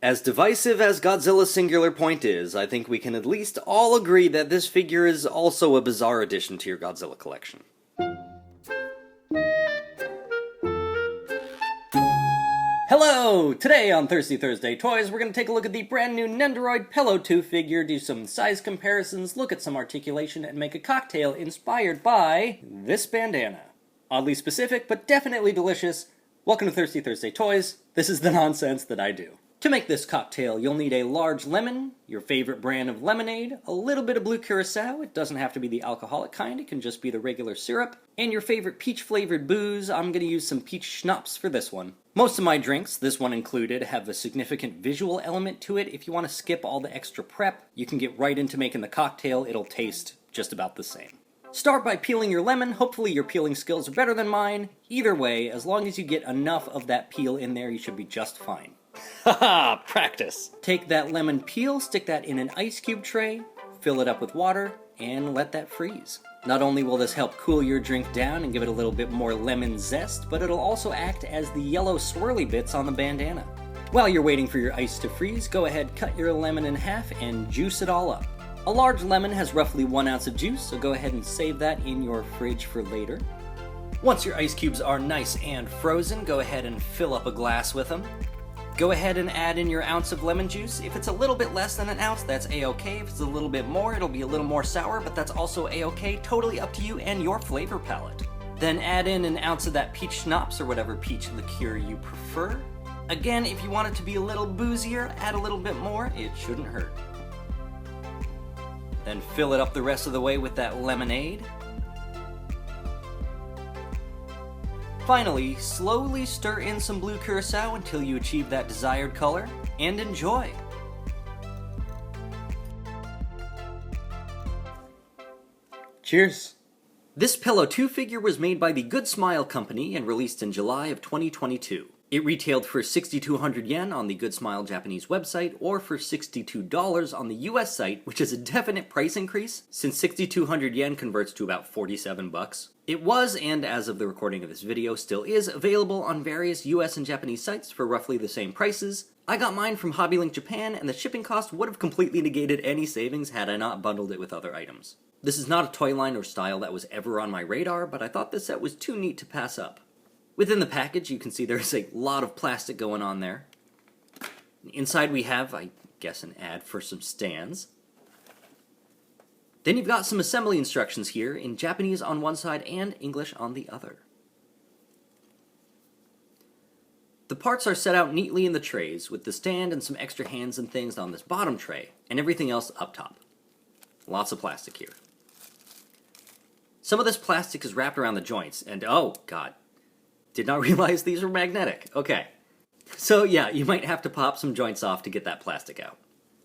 As divisive as Godzilla Singular Point is, I think we can at least all agree that this figure is also a bizarre addition to your Godzilla collection. Hello! Today on Thirsty Thursday Toys, we're going to take a look at the brand new Nendoroid Pelops II figure, do some size comparisons, look at some articulation, and make a cocktail inspired by this bandana. Oddly specific, but definitely delicious. Welcome to Thirsty Thursday Toys. This is the nonsense that I do. To make this cocktail, you'll need a large lemon, your favorite brand of lemonade, a little bit of blue curacao, it doesn't have to be the alcoholic kind, it can just be the regular syrup, and your favorite peach-flavored booze. I'm going to use some peach schnapps for this one. Most of my drinks, this one included, have a significant visual element to it. If you want to skip all the extra prep, you can get right into making the cocktail. It'll taste just about the same. Start by peeling your lemon. Hopefully your peeling skills are better than mine. Either way, as long as you get enough of that peel in there, you should be just fine. Haha, practice! Take that lemon peel, stick that in an ice cube tray, fill it up with water, and let that freeze. Not only will this help cool your drink down and give it a little bit more lemon zest, but it'll also act as the yellow swirly bits on the bandana. While you're waiting for your ice to freeze, go ahead, cut your lemon in half, and juice it all up. A large lemon has roughly 1 ounce of juice, so go ahead and save that in your fridge for later. Once your ice cubes are nice and frozen, go ahead and fill up a glass with them. Go ahead and add in your ounce of lemon juice. If it's a little bit less than an ounce, that's a-okay. If it's a little bit more, it'll be a little more sour, but that's also a-okay. Totally up to you and your flavor palette. Then add in an ounce of that peach schnapps or whatever peach liqueur you prefer. Again, if you want it to be a little boozier, add a little bit more. It shouldn't hurt. Then fill it up the rest of the way with that lemonade. Finally, slowly stir in some blue curacao until you achieve that desired color, and enjoy! Cheers! This Pelops II figure was made by the Good Smile Company and released in July of 2022. It retailed for 6,200 yen on the Good Smile Japanese website, or for $62 on the US site, which is a definite price increase, since 6,200 yen converts to about 47 bucks. It was, and as of the recording of this video, still is, available on various US and Japanese sites for roughly the same prices. I got mine from HobbyLink Japan, and the shipping cost would have completely negated any savings had I not bundled it with other items. This is not a toy line or style that was ever on my radar, but I thought this set was too neat to pass up. Within the package, you can see there's a lot of plastic going on there. Inside we have, I guess, an ad for some stands. Then you've got some assembly instructions here in Japanese on one side and English on the other. The parts are set out neatly in the trays, with the stand and some extra hands and things on this bottom tray, and everything else up top. Lots of plastic here. Some of this plastic is wrapped around the joints, and oh god, did not realize these were magnetic. Okay. So yeah, you might have to pop some joints off to get that plastic out.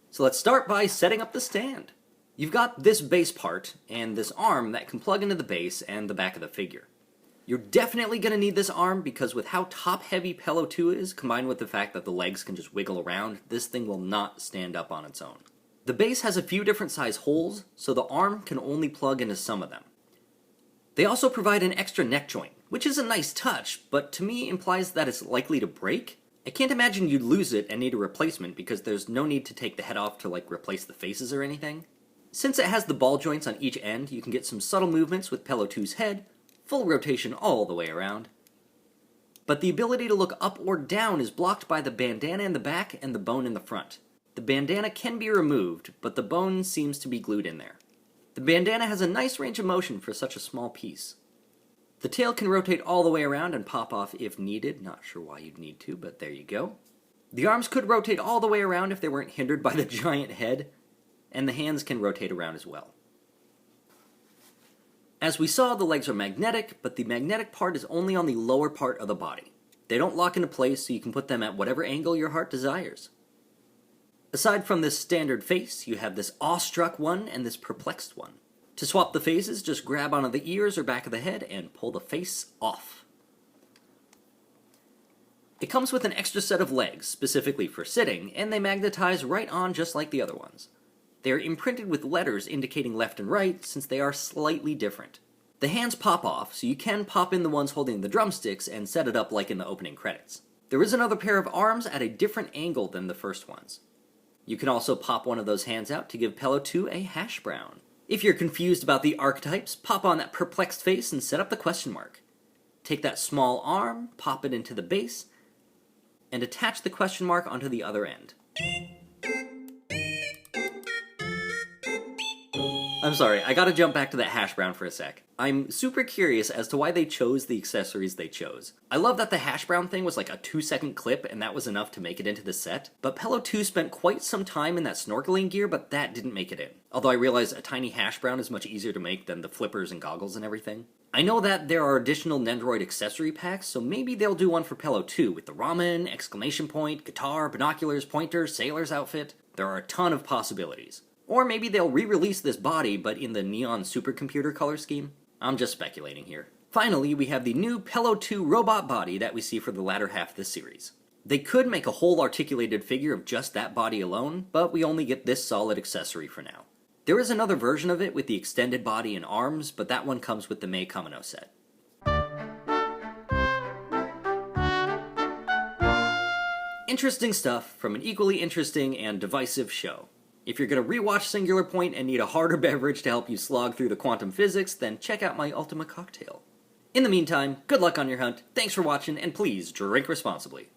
So let's start by setting up the stand. You've got this base part, and this arm that can plug into the base and the back of the figure. You're definitely going to need this arm because with how top-heavy Pelops II is, combined with the fact that the legs can just wiggle around, this thing will not stand up on its own. The base has a few different size holes, so the arm can only plug into some of them. They also provide an extra neck joint, which is a nice touch, but to me implies that it's likely to break. I can't imagine you'd lose it and need a replacement because there's no need to take the head off to replace the faces or anything. Since it has the ball joints on each end, you can get some subtle movements with Pelops II's head, full rotation all the way around. But the ability to look up or down is blocked by the bandana in the back and the bone in the front. The bandana can be removed, but the bone seems to be glued in there. The bandana has a nice range of motion for such a small piece. The tail can rotate all the way around and pop off if needed. Not sure why you'd need to, but there you go. The arms could rotate all the way around if they weren't hindered by the giant head, and the hands can rotate around as well. As we saw, the legs are magnetic, but the magnetic part is only on the lower part of the body. They don't lock into place, so you can put them at whatever angle your heart desires. Aside from this standard face, you have this awestruck one and this perplexed one. To swap the faces, just grab onto the ears or back of the head and pull the face off. It comes with an extra set of legs, specifically for sitting, and they magnetize right on just like the other ones. They are imprinted with letters indicating left and right, since they are slightly different. The hands pop off, so you can pop in the ones holding the drumsticks and set it up like in the opening credits. There is another pair of arms at a different angle than the first ones. You can also pop one of those hands out to give Pelops II a hash brown. If you're confused about the archetypes, pop on that perplexed face and set up the question mark. Take that small arm, pop it into the base, and attach the question mark onto the other end. I'm sorry, I gotta jump back to that hash brown for a sec. I'm super curious as to why they chose the accessories they chose. I love that the hash brown thing was like a 2-second clip and that was enough to make it into the set, but Pelops II spent quite some time in that snorkeling gear, but that didn't make it in. Although I realize a tiny hash brown is much easier to make than the flippers and goggles and everything. I know that there are additional Nendoroid accessory packs, so maybe they'll do one for Pelops II with the ramen, exclamation point, guitar, binoculars, pointer, sailor's outfit. There are a ton of possibilities. Or maybe they'll re-release this body, but in the neon supercomputer color scheme. I'm just speculating here. Finally, we have the new Pelops II robot body that we see for the latter half of the series. They could make a whole articulated figure of just that body alone, but we only get this solid accessory for now. There is another version of it with the extended body and arms, but that one comes with the Mei Kamino set. Interesting stuff from an equally interesting and divisive show. If you're going to rewatch Singular Point and need a harder beverage to help you slog through the quantum physics, then check out my Ultima cocktail. In the meantime, good luck on your hunt, thanks for watching, and please drink responsibly.